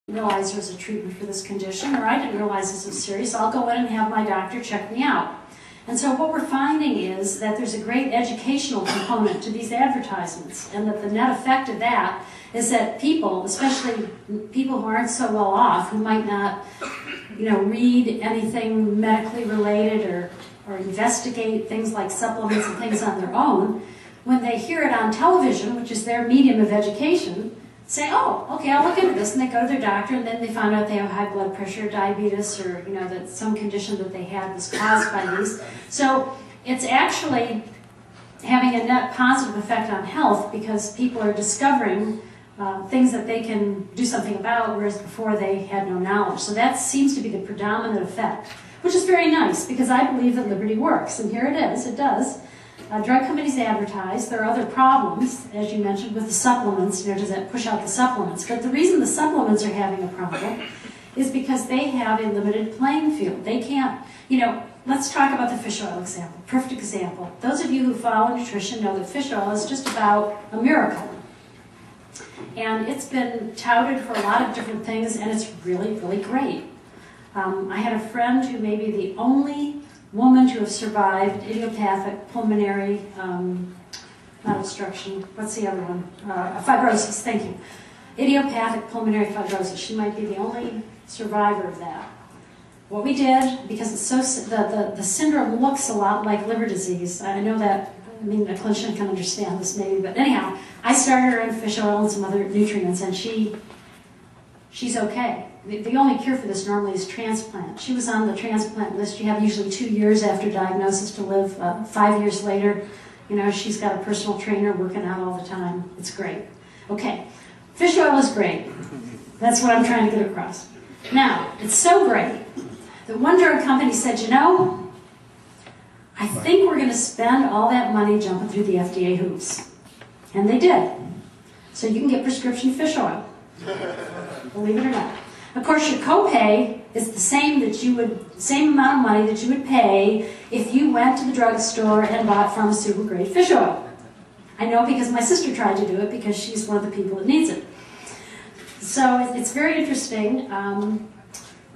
Realize there was a treatment for this condition, or I didn't realize this was serious. I'll go in and have my doctor check me out. And so what we're finding is that there's a great educational component to these advertisements, and that the net effect of that is that people, especially people who aren't so well off, who might not, read anything medically related or investigate things like supplements and things on their own, when they hear it on television, which is their medium of education, say, oh, okay, I'll look into this, and they go to their doctor, and then they find out they have high blood pressure, diabetes, or that some condition that they had was caused by these. So it's actually having a net positive effect on health because people are discovering things that they can do something about, whereas before they had no knowledge. So that seems to be the predominant effect, which is very nice because I believe that liberty works, and here it is, it does. Drug companies advertise. There are other problems, as you mentioned, with the supplements. Does that push out the supplements? But the reason the supplements are having a problem is because they have a limited playing field. They can't, let's talk about the fish oil example. Perfect example. Those of you who follow nutrition know that fish oil is just about a miracle. And it's been touted for a lot of different things, and it's really, really great. I had a friend who may be the only woman to have survived idiopathic pulmonary, not obstruction, what's the other one? Fibrosis, thank you. Idiopathic pulmonary fibrosis. She might be the only survivor of that. What we did, because it's so, the syndrome looks a lot like liver disease. I know that, a clinician can understand this maybe, but anyhow, I started her on fish oil and some other nutrients, and she's okay. The only cure for this normally is transplant. She was on the transplant list. You have usually 2 years after diagnosis to live. 5 years later, she's got a personal trainer working out all the time. It's great. Okay, fish oil is great. That's what I'm trying to get across. Now, it's so great that one drug company said, I think we're going to spend all that money jumping through the FDA hoops. And they did. So you can get prescription fish oil. Believe it or not. Of course, your copay is the same amount of money that you would pay if you went to the drugstore and bought pharmaceutical-grade fish oil. I know because my sister tried to do it because she's one of the people that needs it. So it's very interesting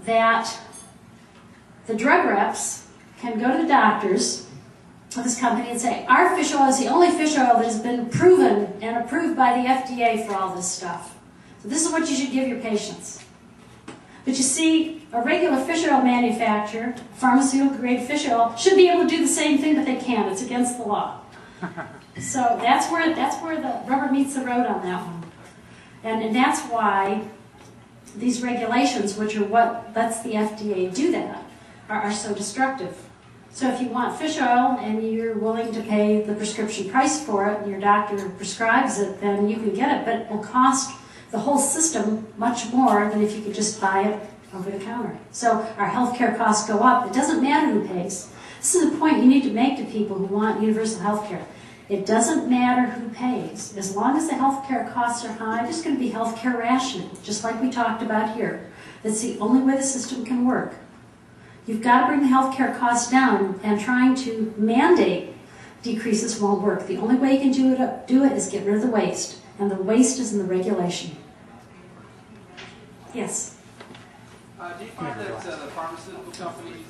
that the drug reps can go to the doctors of this company and say, our fish oil is the only fish oil that has been proven and approved by the FDA for all this stuff. So this is what you should give your patients. But you see, a regular fish oil manufacturer, pharmaceutical-grade fish oil, should be able to do the same thing, but they can't. It's against the law. So that's where the rubber meets the road on that one. And that's why these regulations, which are what lets the FDA do that, are so destructive. So if you want fish oil and you're willing to pay the prescription price for it, and your doctor prescribes it, then you can get it, but it will cost the whole system much more than if you could just buy it over the counter. So our healthcare costs go up. It doesn't matter who pays. This is the point you need to make to people who want universal healthcare. It doesn't matter who pays. As long as the healthcare costs are high, there's going to be healthcare rationing, just like we talked about here. That's the only way the system can work. You've got to bring the healthcare costs down, and trying to mandate decreases won't work. The only way you can do it is get rid of the waste. And the waste is in the regulation. Yes? Do you find that the pharmaceutical companies